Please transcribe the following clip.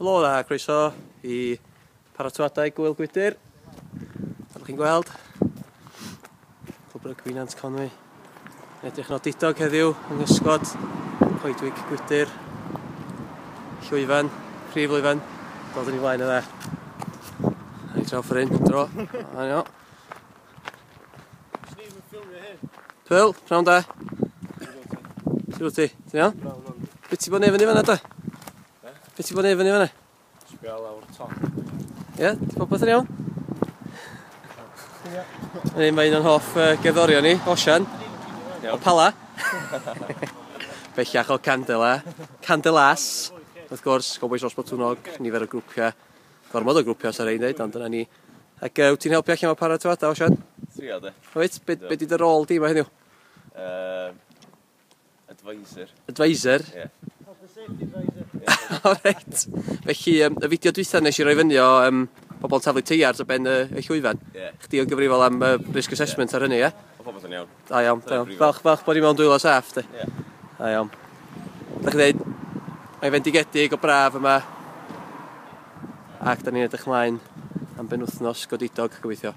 Helo da, croeso i paratoadau Gwyl Gwydr. Fel chi'n gweld, Clwb Rygbi Nant Conwy. Edrych nodidog heddiw yng Nghysgod, Coedwig Gwydr, Llwyfan, Prif Lwyfan. Dod yn ei flaen yna. Rhaid draw ffor hyn, dro. Anio. Pwyl, prawn da. Sut wyt ti? Ti'n iawn? Be ti bod nefyn i fanna da? Be ti bod nefyn i fanna? Sbio lawr top. Ie, ti popeth yn iawn? Yn un o'n hoff gerddorion ni, Osian. O Pala. Bellach o Candelas. Wrth gwrs, Goboes Os Botwnog, nifer o grwpiau. Gormod o grwpiau sy'n rhaid wneud, ond dyna ni. Ac wyt ti'n helpu allan o paratoadau, Osian? Trio, de. Oed, be di dy rôl di yma heddiw? Advisor. Advisor? Ie. Health and safety advisor. O reit. Felly, y fideo dwytha nes i roi fyny o bobl taflu teiars o ben y llwyfan. Ie. Chdi o'n gyfrifol am risk assessment ar hynny, ie? O popeth yn iawn. Da iawn, da iawn. Falch bod ni mewn dwylo saff, di. Ie. Da iawn. Da chi dweud, mae'n fendigedig o braf yma. Ac da ni'n edrych mlaen am benwthnos godidog, gobeithio.